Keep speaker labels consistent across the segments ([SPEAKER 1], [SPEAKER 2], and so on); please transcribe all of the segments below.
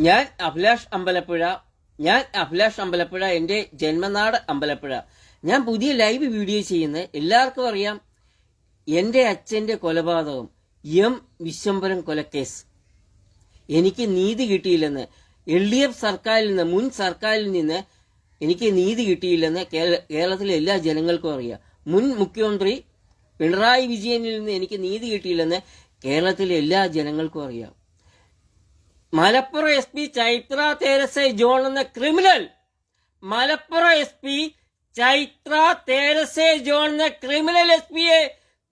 [SPEAKER 1] ഞാൻ അഭിലാഷ് അമ്പലപ്പുഴ എൻ്റെ ജന്മനാട് അമ്പലപ്പുഴ. ഞാൻ പുതിയ ലൈവ് വീഡിയോ ചെയ്യുന്നത് എല്ലാവർക്കും അറിയാം. എൻ്റെ അച്ഛൻ്റെ കൊലപാതകം, എം വിശ്വംഭരൻ കൊലക്കേസ്. എനിക്ക് നീതി കിട്ടിയില്ലെന്ന് LDF സർക്കാരിൽ നിന്ന്, മുൻ സർക്കാരിൽ നിന്ന് എനിക്ക് നീതി കിട്ടിയില്ലെന്ന് കേരളത്തിലെ എല്ലാ ജനങ്ങൾക്കും അറിയാം. മുൻ മുഖ്യമന്ത്രി പിണറായി വിജയനിൽ നിന്ന് എനിക്ക് നീതി കിട്ടിയില്ലെന്ന് കേരളത്തിലെ എല്ലാ ജനങ്ങൾക്കും അറിയാം. മലപ്പുറം SP ചൈത്ര തേരസെ ജോൺ എന്ന criminal, Malappuram SP Chaitra Teresa John എന്ന ക്രിമിനൽ SPയെ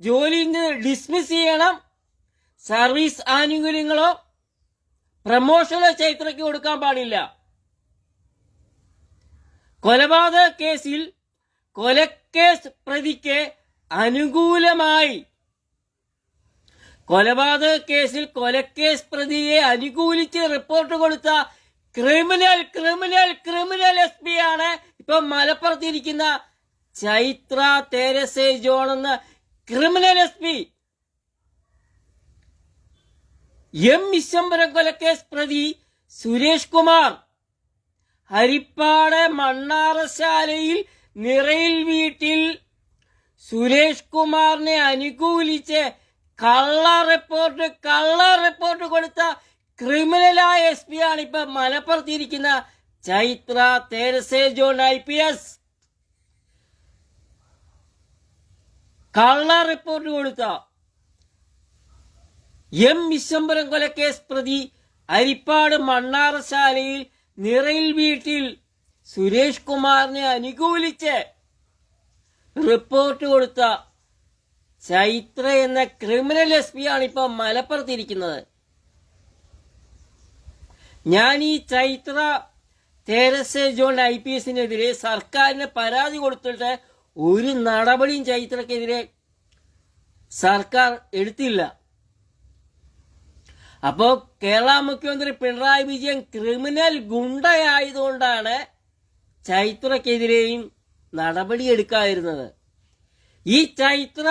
[SPEAKER 1] ജോലിയിൽ നിന്ന് ഡിസ്മിസ് ചെയ്യണം. സർവീസ് ആനുകൂല്യങ്ങളോ പ്രമോഷനോ ചൈത്രയ്ക്ക് കൊടുക്കാൻ പാടില്ല. കൊലപാതക കേസിൽ കൊലക്കേസ് പ്രതിക്ക് അനുകൂലമായി, കൊലപാതക കേസിൽ കൊലക്കേസ് പ്രതിയെ അനുകൂലിച്ച് റിപ്പോർട്ട് കൊടുത്ത ക്രിമിനൽ SP ആണ് ഇപ്പൊ മലപ്പുറത്തിരിക്കുന്ന ചൈത്ര തേരസെ ജോൺ എന്ന ക്രിമിനൽ SP. എം വിശ്വംഭരൻ കൊലക്കേസ് പ്രതി സുരേഷ് കുമാർ ഹരിപ്പാട് മണ്ണാറശാലയിൽ നിറയിൽ വീട്ടിൽ സുരേഷ് കുമാറിനെ അനുകൂലിച്ച് കള്ള റിപ്പോർട്ട് കൊടുത്ത ക്രിമിനലായ SP ആണ് ഇപ്പൊ മലപ്പുറത്തിരിക്കുന്ന ചൈത്ര തേരസെ ജോൺ IPS. കള്ള റിപ്പോർട്ട് കൊടുത്ത എം വിശ്വംഭരൻ കൊലക്കേസ് പ്രതി ഹരിപ്പാട് മണ്ണാറശാലയിൽ നിറയിൽ വീട്ടിൽ സുരേഷ് കുമാറിനെ അനുകൂലിച്ച് റിപ്പോർട്ട് കൊടുത്ത ചൈത്ര എന്ന ക്രിമിനൽ SP ആണ് ഇപ്പൊ മലപ്പുറത്തിരിക്കുന്നത്. ഞാൻ ഈ ചൈത്ര തേരസെ ജോൺ IPSനെതിരെ സർക്കാരിന് പരാതി കൊടുത്തിട്ട് ഒരു നടപടിയും ചൈത്രക്കെതിരെ സർക്കാർ എടുത്തില്ല. അപ്പോ കേരള മുഖ്യമന്ത്രി പിണറായി വിജയൻ ക്രിമിനൽ ഗുണ്ടയായതുകൊണ്ടാണ് ചൈത്രക്കെതിരെയും നടപടിയെടുക്കാതിരുന്നത്. ഈ ചൈത്ര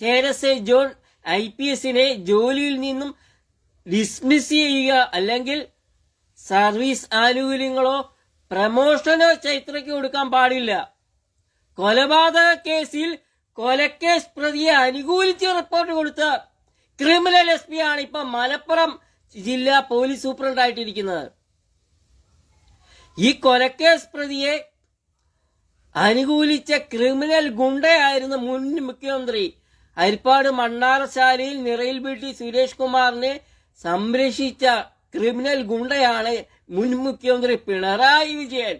[SPEAKER 1] തേരസെ ജോൺ IPSനെ ജോലിയിൽ നിന്നും ഡിസ്മിസ് ചെയ്യുക, അല്ലെങ്കിൽ സർവീസ് ആനുകൂല്യങ്ങളോ പ്രമോഷനോ ചൈത്രയ്ക്ക് കൊടുക്കാൻ പാടില്ല. കൊലപാതക കേസിൽ കൊലക്കേസ് പ്രതിയെ അനുകൂലിച്ച് റിപ്പോർട്ട് കൊടുത്ത ക്രിമിനൽ SP ആണ് ഇപ്പൊ മലപ്പുറം ജില്ലാ പോലീസ് സൂപ്രണ്ടായിട്ടിരിക്കുന്നത്. ഈ കൊലക്കേസ് പ്രതിയെ അനുകൂലിച്ച ക്രിമിനൽ ഗുണ്ടയായിരുന്ന മുൻ മുഖ്യമന്ത്രി ഹരിപ്പാട് മണ്ണാറശാലയിൽ നിറയിൽ വീട്ടിൽ സുരേഷ് കുമാറിനെ സംരക്ഷിച്ച ക്രിമിനൽ ഗുണ്ടയാണ് മുൻ മുഖ്യമന്ത്രി പിണറായി വിജയൻ.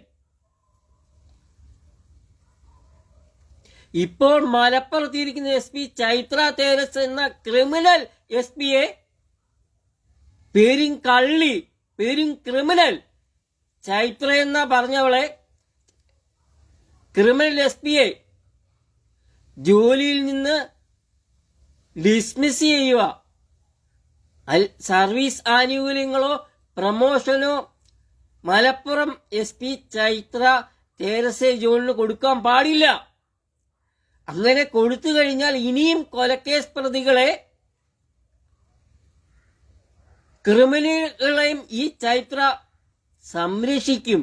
[SPEAKER 1] ഇപ്പോൾ മലപ്പുറത്തിരിക്കുന്ന SP ചൈത്ര തേരസ് എന്ന ക്രിമിനൽ SPയെ, പേരും ക്രിമിനൽ ചൈത്ര എന്ന പറഞ്ഞവളെ, ക്രിമിനൽ SPയെ ജോലിയിൽ നിന്ന് ഡിസ്മിസ് ചെയ്യുക, സർവീസ് ആനുകൂല്യങ്ങളോ പ്രമോഷനോ മലപ്പുറം SP ചൈത്ര തേരസെ ജോണിന് കൊടുക്കാൻ പാടില്ല. അങ്ങനെ കൊടുത്തു കഴിഞ്ഞാൽ ഇനിയും കൊലക്കേസ് പ്രതികളെ, ക്രിമിനലുകളെയും ഈ ചൈത്ര സംരക്ഷിക്കും.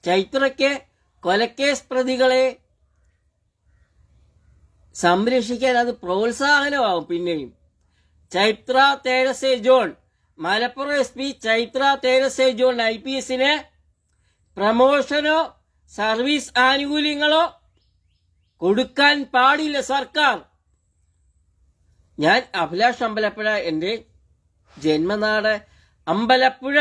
[SPEAKER 1] ചൈത്രയ്ക്ക് കൊലക്കേസ് പ്രതികളെ സംരക്ഷിക്കാൻ അത് പ്രോത്സാഹനമാകും. പിന്നെയും Chaitra Teresa John, Malappuram SP Chaitra Teresa John IPSന് പ്രമോഷനോ സർവീസ് ആനുകൂല്യങ്ങളോ കൊടുക്കാൻ പാടില്ല സർക്കാർ. ഞാൻ അഭിലാഷ് അമ്പലപ്പുഴ, എൻ്റെ ജന്മനാട് അമ്പലപ്പുഴ.